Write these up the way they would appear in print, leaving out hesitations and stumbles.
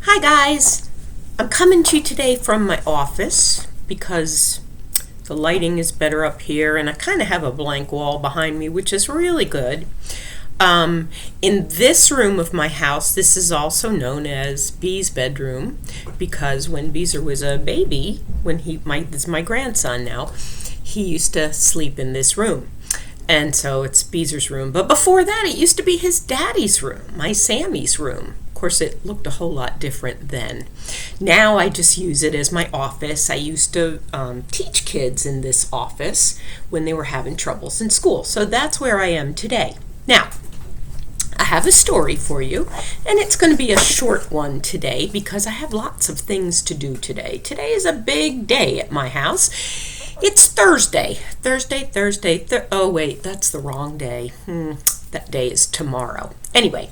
Hi guys, I'm coming to you today from my office because the lighting is better up here and I kind of have a blank wall behind me, which is really good. In this room of my house, this is also known as Bee's bedroom because when Beezer was a baby, this is my grandson now, he used to sleep in this room. And so it's Beezer's room. But before that, it used to be his daddy's room, my Sammy's room. Of course, it looked a whole lot different then. Now I just use it as my office. I used to teach kids in this office when they were having troubles in school. So that's where I am today. Now, I have a story for you, and it's going to be a short one today because I have lots of things to do today. Today is a big day at my house. It's Thursday. Oh, wait, that's the wrong day. That day is tomorrow. Anyway,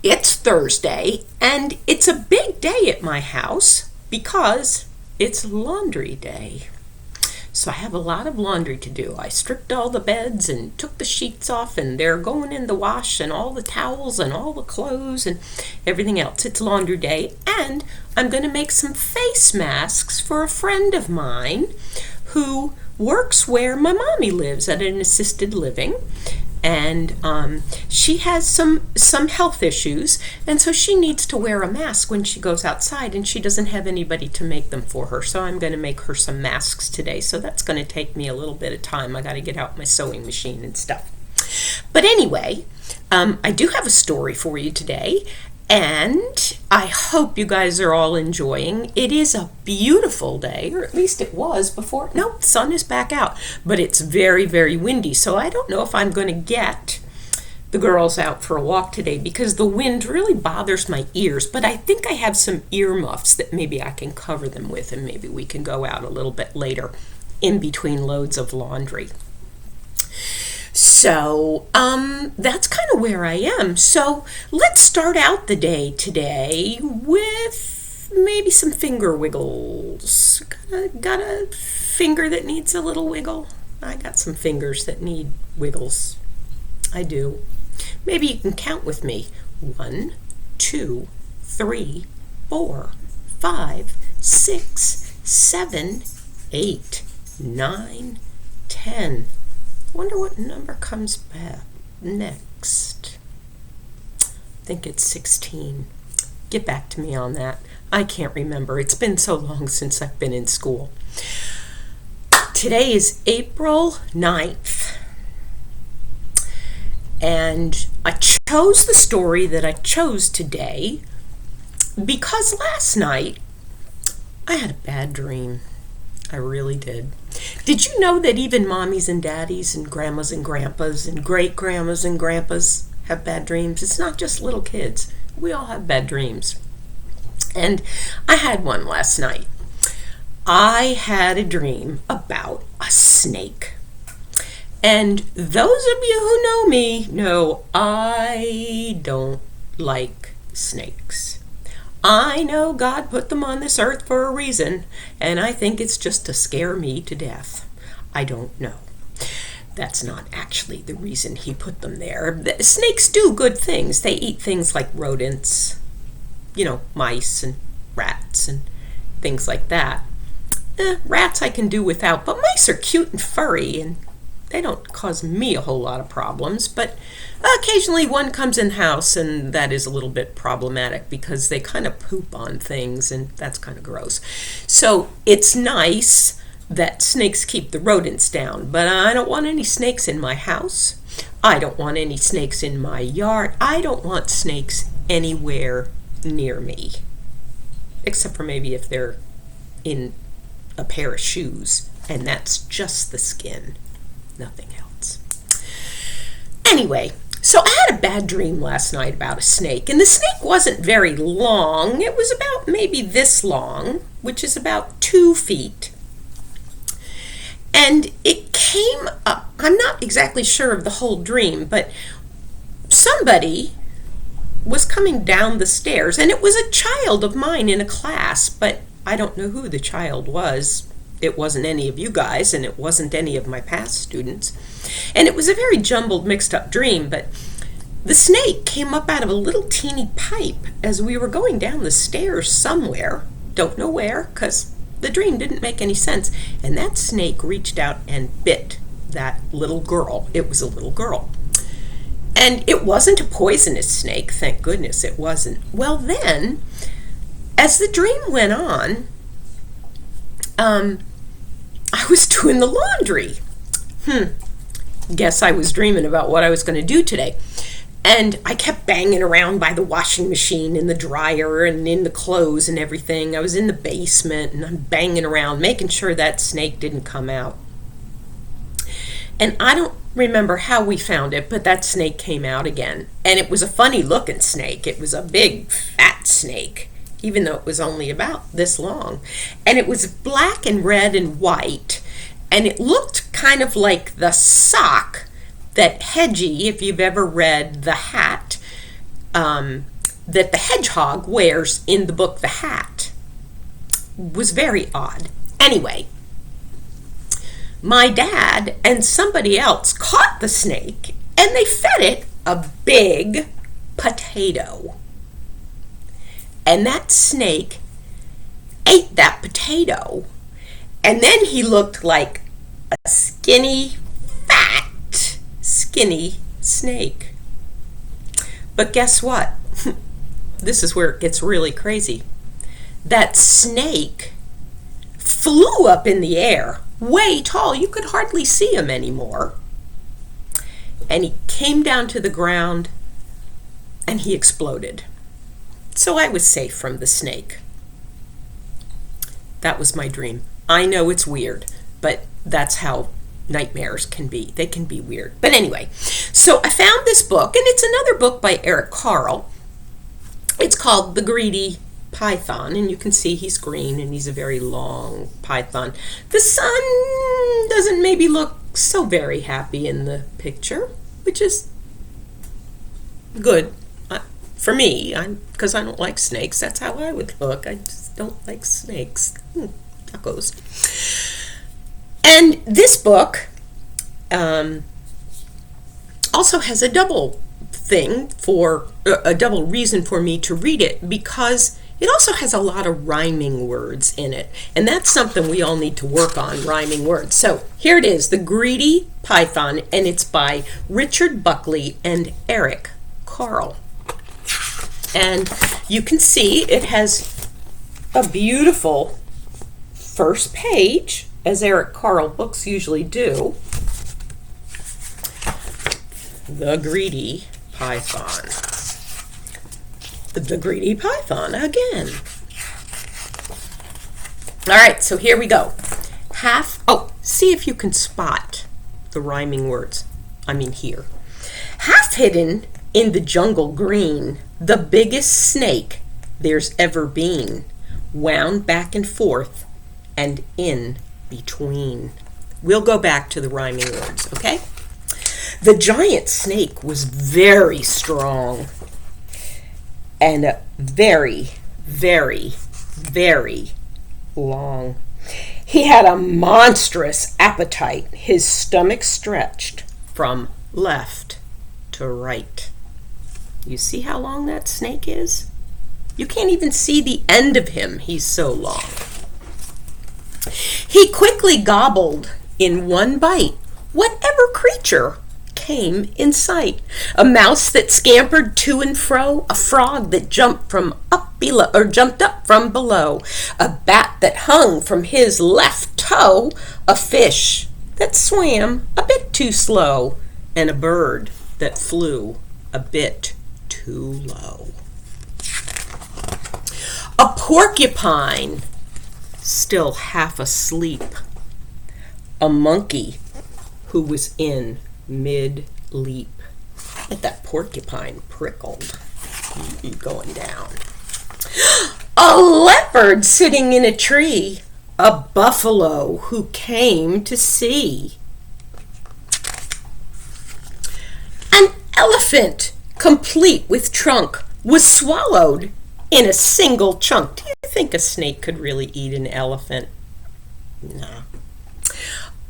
it's Thursday, and it's a big day at my house because it's laundry day. So I have a lot of laundry to do. I stripped all the beds and took the sheets off, and they're going in the wash, and all the towels and all the clothes and everything else. It's laundry day, and I'm going to make some face masks for a friend of mine who works where my mommy lives at an assisted living. And she has some health issues, and so she needs to wear a mask when she goes outside, and she doesn't have anybody to make them for her. So I'm going to make her some masks today. So that's going to take me a little bit of time. I got to get out my sewing machine and stuff. But anyway, I do have a story for you today, and I hope you guys are all enjoying. It is a beautiful day, or at least it was before. Nope, the sun is back out, but it's very, very windy. So I don't know if I'm going to get the girls out for a walk today because the wind really bothers my ears. But I think I have some earmuffs that maybe I can cover them with, and maybe we can go out a little bit later in between loads of laundry. So that's kind of where I am. So let's start out the day today with maybe some finger wiggles. Got a finger that needs a little wiggle? I got some fingers that need wiggles. I do. Maybe you can count with me. 1, 2, 3, 4, 5, 6, 7, 8, 9, 10. Wonder what number comes back next. I think it's 16. Get back to me on that. I can't remember. It's been so long since I've been in school. Today is April 9th. And I chose the story that I chose today because last night I had a bad dream. I really did. Did you know that even mommies and daddies and grandmas and grandpas and great-grandmas and grandpas have bad dreams? It's not just little kids. We all have bad dreams. And I had one last night. I had a dream about a snake. And those of you who know me know I don't like snakes. I know God put them on this earth for a reason, and I think it's just to scare me to death. I don't know. That's not actually the reason he put them there. The snakes do good things. They eat things like rodents, mice and rats and things like that. Rats I can do without, but mice are cute and furry, and they don't cause me a whole lot of problems, but occasionally one comes in the house, and that is a little bit problematic because they kind of poop on things, and that's kind of gross. So it's nice that snakes keep the rodents down, but I don't want any snakes in my house. I don't want any snakes in my yard. I don't want snakes anywhere near me, except for maybe if they're in a pair of shoes, and that's just the skin. Nothing else. Anyway, so I had a bad dream last night about a snake, and the snake wasn't very long. It was about maybe this long, which is about 2 feet. And it came up, I'm not exactly sure of the whole dream, but somebody was coming down the stairs, and it was a child of mine in a class, but I don't know who the child was. It wasn't any of you guys, and it wasn't any of my past students. And it was a very jumbled, mixed up dream, but the snake came up out of a little teeny pipe as we were going down the stairs somewhere. Don't know where, because the dream didn't make any sense. And that snake reached out and bit that little girl. It was a little girl. And it wasn't a poisonous snake, thank goodness it wasn't. Well then, as the dream went on, I was doing the laundry. Guess I was dreaming about what I was going to do today. And I kept banging around by the washing machine and the dryer and in the clothes and everything. I was in the basement and I'm banging around, making sure that snake didn't come out. And I don't remember how we found it, but that snake came out again. And it was a funny looking snake. It was a big, fat snake, even though it was only about this long. And it was black and red and white. And it looked kind of like the sock that Hedgie, if you've ever read The Hat, that the hedgehog wears in the book The Hat. Was very odd. Anyway, my dad and somebody else caught the snake and they fed it a big potato. And that snake ate that potato. And then he looked like a skinny, fat, skinny snake. But guess what? This is where it gets really crazy. That snake flew up in the air, way tall. You could hardly see him anymore. And he came down to the ground and he exploded. So I was safe from the snake. That was my dream. I know it's weird, but that's how nightmares can be. They can be weird. But anyway, so I found this book, and it's another book by Eric Carle. It's called The Greedy Python, and you can see he's green, and he's a very long python. The sun doesn't maybe look so very happy in the picture, which is good. For me, because I don't like snakes, that's how I would look. I just don't like snakes. Tacos. And this book also has a double thing for a double reason for me to read it, because it also has a lot of rhyming words in it, and that's something we all need to work on, rhyming words. So here it is, The Greedy Python, and it's by Richard Buckley and Eric Carle. And you can see it has a beautiful first page, as Eric Carle books usually do. The Greedy Python. The Greedy Python again. All right, so here we go. See if you can spot the rhyming words. I mean here. Half hidden in the jungle green, the biggest snake there's ever been, wound back and forth and in between. We'll go back to the rhyming words, okay? The giant snake was very strong and very, very, very long. He had a monstrous appetite, his stomach stretched from left to right. You see how long that snake is? You can't even see the end of him, he's so long. He quickly gobbled in one bite whatever creature came in sight. A mouse that scampered to and fro, a frog that jumped up from below, a bat that hung from his left toe, a fish that swam a bit too slow, and a bird that flew a bit too low. A porcupine still half asleep, a monkey who was in mid-leap. Let that porcupine prickled, going down. A leopard sitting in a tree, a buffalo who came to see. An elephant, complete with trunk, was swallowed in a single chunk. Do you think a snake could really eat an elephant? No.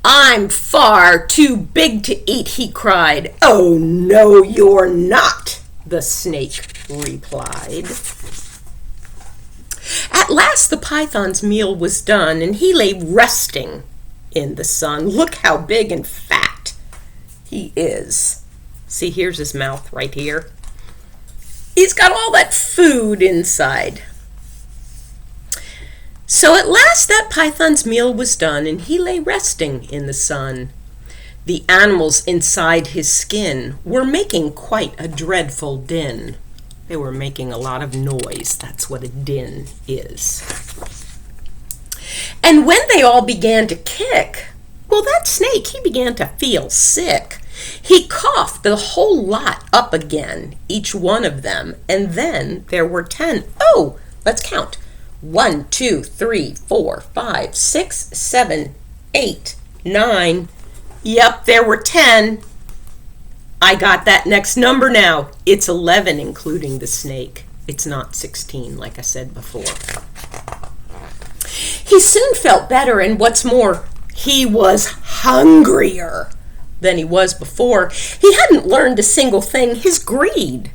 I'm far too big to eat, he cried. Oh, no, you're not, the snake replied. At last the python's meal was done, and he lay resting in the sun. Look how big and fat he is. See, here's his mouth right here. He's got all that food inside. So at last that python's meal was done, and he lay resting in the sun. The animals inside his skin were making quite a dreadful din. They were making a lot of noise. That's what a din is. And when they all began to kick, well, that snake, he began to feel sick. He coughed the whole lot up again, each one of them, and then there were 10. Oh, let's count. 1, 2, 3, 4, 5, 6, 7, 8, 9. Yep, there were 10. I got that next number now. It's 11, including the snake. It's not 16, like I said before. He soon felt better, and what's more, he was hungrier than he was before. He hadn't learned a single thing. His greed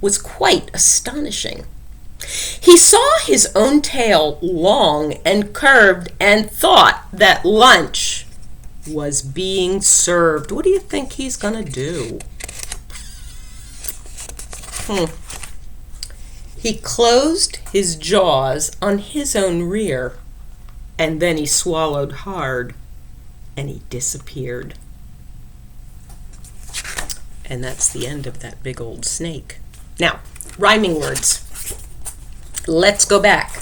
was quite astonishing. He saw his own tail long and curved and thought that lunch was being served. What do you think he's gonna do? He closed his jaws on his own rear, and then he swallowed hard, and he disappeared. And that's the end of that big old snake. Now, rhyming words. Let's go back.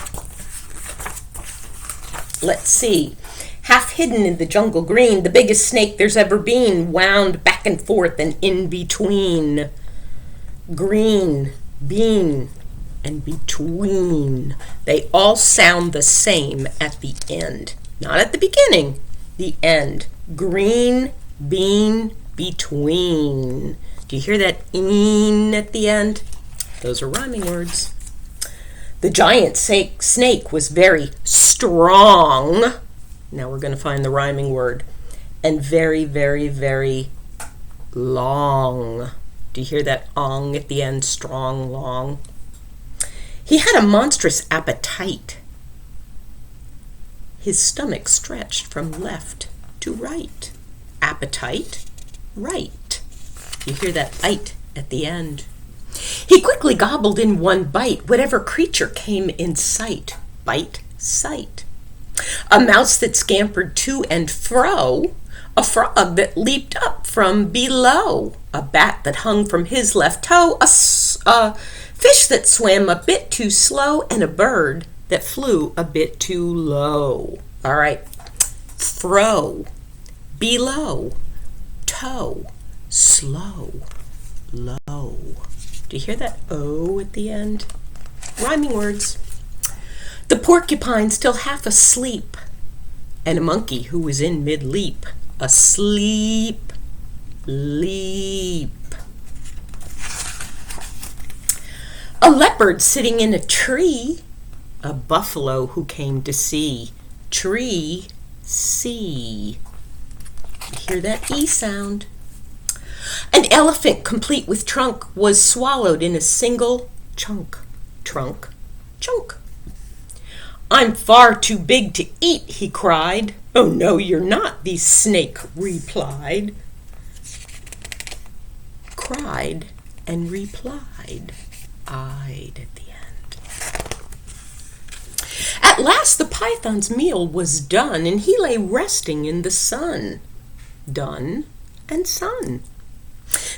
Let's see. Half hidden in the jungle green, the biggest snake there's ever been, wound back and forth and in between. Green, bean, and between. They all sound the same at the end. Not at the beginning, the end. Green, bean, between. Do you hear that "een" at the end? Those are rhyming words. The giant snake was very strong. Now we're going to find the rhyming word. And very, very, very long. Do you hear that "ong" at the end? Strong, long. He had a monstrous appetite. His stomach stretched from left to right. Appetite, right. You hear that "ite" at the end. He quickly gobbled in one bite whatever creature came in sight. Bite, sight. A mouse that scampered to and fro, a frog that leaped up from below, a bat that hung from his left toe, a fish that swam a bit too slow, and a bird that flew a bit too low. All right. Fro, below, toe, slow, low. Do you hear that "o" at the end? Rhyming words. The porcupine still half asleep, and a monkey who was in mid-leap. Asleep, leap. A leopard sitting in a tree, a buffalo who came to see. Tree, see. You hear that "e" sound? An elephant complete with trunk was swallowed in a single chunk. Trunk, chunk. I'm far too big to eat, he cried. Oh, no, you're not, the snake replied. Cried and replied. Eyed at the end. At last the python's meal was done, and he lay resting in the sun. Done and sun.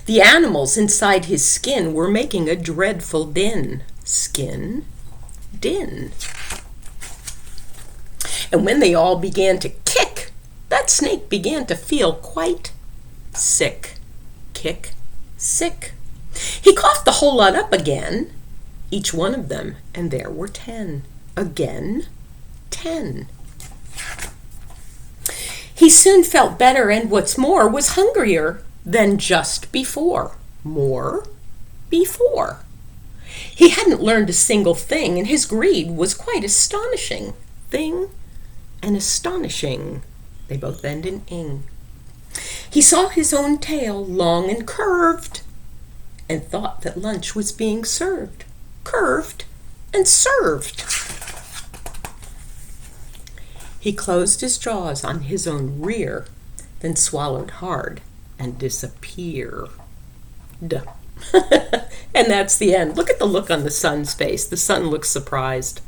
The animals inside his skin were making a dreadful din. Skin, din. And when they all began to kick, that snake began to feel quite sick. Kick, sick. He coughed the whole lot up again, each one of them, and there were 10. Again, 10. He soon felt better, and what's more, was hungrier than just before. More before. He hadn't learned a single thing, and his greed was quite astonishing. Thing and astonishing. They both end in ing. He saw his own tail long and curved and thought that lunch was being served. Curved and served. He closed his jaws on his own rear, then swallowed hard and disappeared. And that's the end. Look at the look on the sun's face. The sun looks surprised.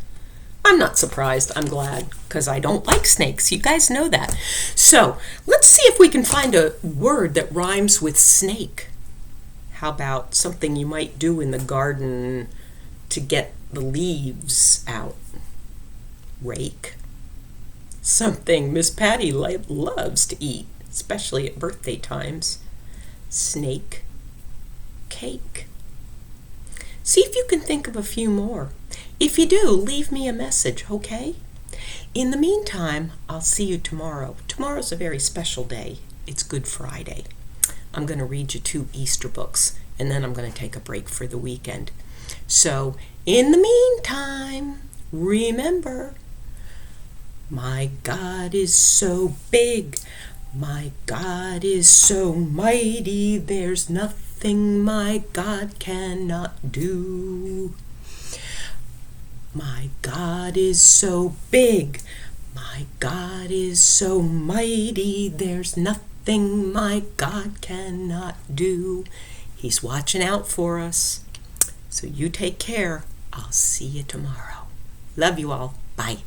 I'm not surprised. I'm glad, because I don't like snakes. You guys know that. So let's see if we can find a word that rhymes with snake. How about something you might do in the garden to get the leaves out? Rake. Something Miss Patty loves to eat, especially at birthday times. Snake. Cake. See if you can think of a few more. If you do, leave me a message, okay? In the meantime, I'll see you tomorrow. Tomorrow's a very special day. It's Good Friday. I'm going to read you 2 Easter books, and then I'm going to take a break for the weekend. So, in the meantime, remember, my God is so big, my God is so mighty, there's nothing my God cannot do. My God is so big, my God is so mighty, there's nothing my God cannot do. He's watching out for us. So you take care. I'll see you tomorrow. Love you all. Bye.